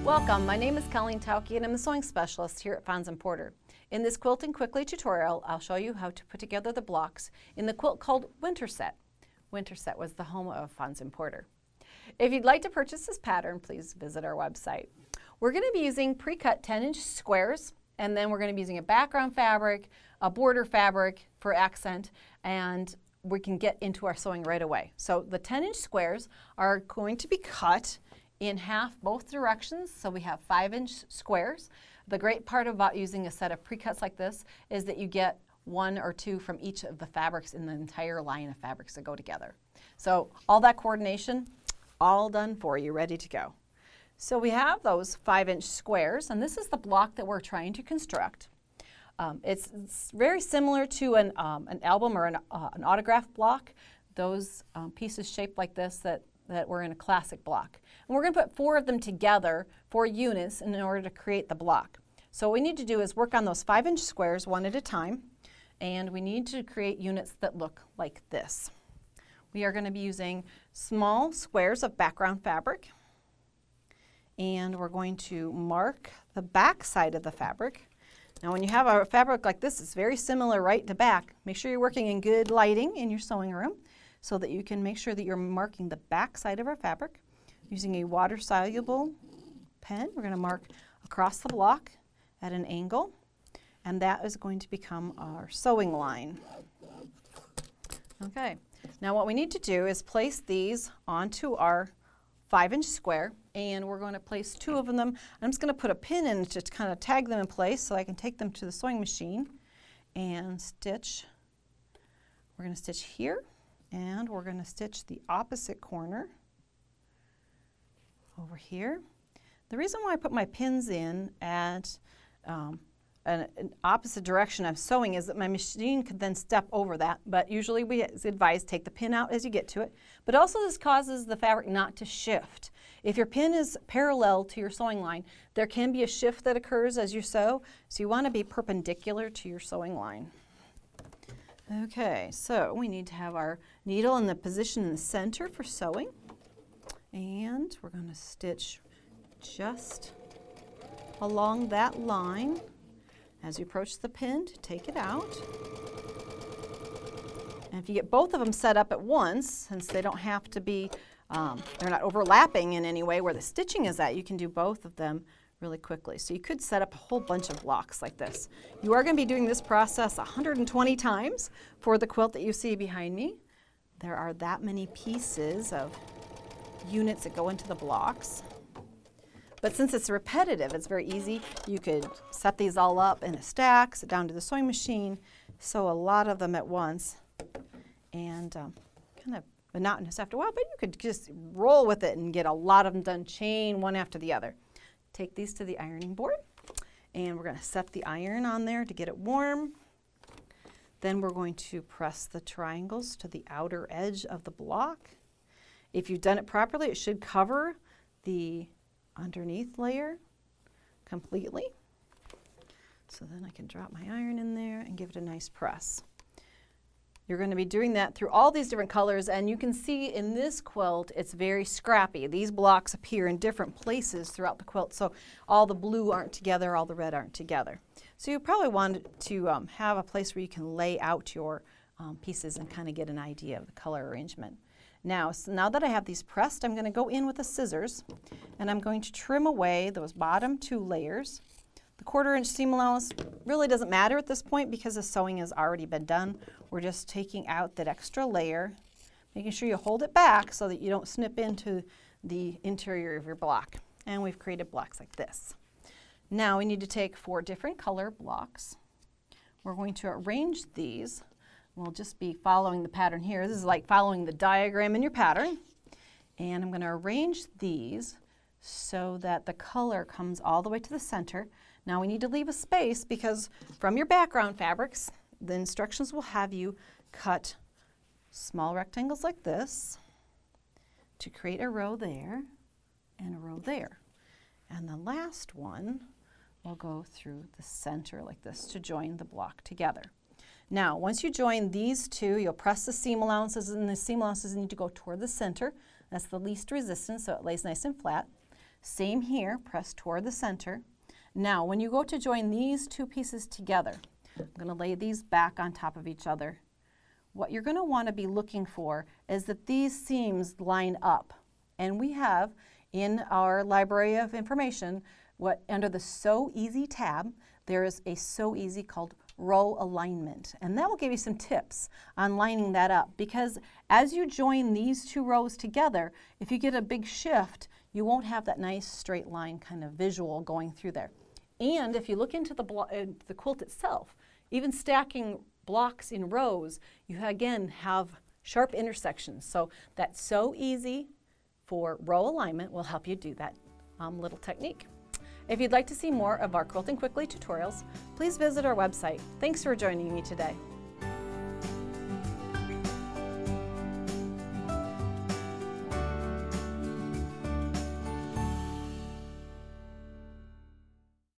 Welcome, my name is Colleen Tauke and I'm the sewing specialist here at Fons & Porter. In this Quilting Quickly tutorial, I'll show you how to put together the blocks in the quilt called Winterset. Winterset was the home of Fons & Porter. If you'd like to purchase this pattern, please visit our website. We're going to be using pre-cut 10-inch squares, and then we're going to be using a background fabric, a border fabric for accent, and we can get into our sewing right away. So the 10-inch squares are going to be cut in half both directions, so we have 5-inch squares. The great part about using a set of pre-cuts like this is that you get one or two from each of the fabrics in the entire line of fabrics that go together. So all that coordination, all done for you, ready to go. So we have those 5-inch squares, and this is the block that we're trying to construct. It's very similar to an album or an autograph block, those pieces shaped like this that were in a classic block. And we're going to put 4 of them together, 4 units, in order to create the block. So what we need to do is work on those 5-inch squares one at a time, and we need to create units that look like this. We are going to be using small squares of background fabric, and we're going to mark the back side of the fabric. Now when you have a fabric like this, it's very similar right to back. Make sure you're working in good lighting in your sewing room so that you can make sure that you're marking the back side of our fabric. Using a water-soluble pen, we're going to mark across the block at an angle, and that is going to become our sewing line. Okay, now what we need to do is place these onto our 5-inch square, and we're going to place 2 of them. I'm just going to put a pin in to kind of tag them in place so I can take them to the sewing machine and stitch. We're going to stitch here, and we're going to stitch the opposite corner over here. The reason why I put my pins in at an opposite direction of sewing is that my machine could then step over that, but usually we advise take the pin out as you get to it. But also this causes the fabric not to shift. If your pin is parallel to your sewing line, there can be a shift that occurs as you sew, so you want to be perpendicular to your sewing line. Okay, so we need to have our needle in the position in the center for sewing, and we're going to stitch just along that line as you approach the pin to take it out. And if you get both of them set up at once, since they don't have to be, they're not overlapping in any way where the stitching is at, you can do both of them really quickly. So you could set up a whole bunch of blocks like this. You are going to be doing this process 120 times for the quilt that you see behind me. There are that many pieces of units that go into the blocks. But since it's repetitive, it's very easy. You could set these all up in a stack, sit down to the sewing machine, sew a lot of them at once, and kind of monotonous after a while, but you could just roll with it and get a lot of them done, chain one after the other. Take these to the ironing board, and we're going to set the iron on there to get it warm. Then we're going to press the triangles to the outer edge of the block. If you've done it properly, it should cover the underneath layer completely. So then I can drop my iron in there and give it a nice press. You're going to be doing that through all these different colors, and you can see in this quilt it's very scrappy. These blocks appear in different places throughout the quilt, so all the blue aren't together, all the red aren't together. So you probably want to have a place where you can lay out your pieces and kind of get an idea of the color arrangement. Now that I have these pressed, I'm going to go in with the scissors, and I'm going to trim away those bottom 2 layers. The 1/4-inch seam allowance really doesn't matter at this point because the sewing has already been done. We're just taking out that extra layer, making sure you hold it back so that you don't snip into the interior of your block. And we've created blocks like this. Now we need to take 4 different color blocks. We're going to arrange these. We'll just be following the pattern here. This is like following the diagram in your pattern. And I'm going to arrange these so that the color comes all the way to the center. Now we need to leave a space because from your background fabrics, the instructions will have you cut small rectangles like this to create a row there and a row there. And the last one will go through the center like this to join the block together. Now, once you join these 2, you'll press the seam allowances, and the seam allowances need to go toward the center. That's the least resistance, so it lays nice and flat. Same here, press toward the center. Now, when you go to join these two pieces together, I'm going to lay these back on top of each other. What you're going to want to be looking for is that these seams line up. And we have in our library of information, under the Sew Easy tab, there is a Sew Easy called row alignment, and that will give you some tips on lining that up, because as you join these two rows together, if you get a big shift, you won't have that nice straight line kind of visual going through there. And if you look into the quilt itself, even stacking blocks in rows, you again have sharp intersections. So that Sew Easy for row alignment will help you do that little technique. If you'd like to see more of our Quilting Quickly tutorials, please visit our website. Thanks for joining me today.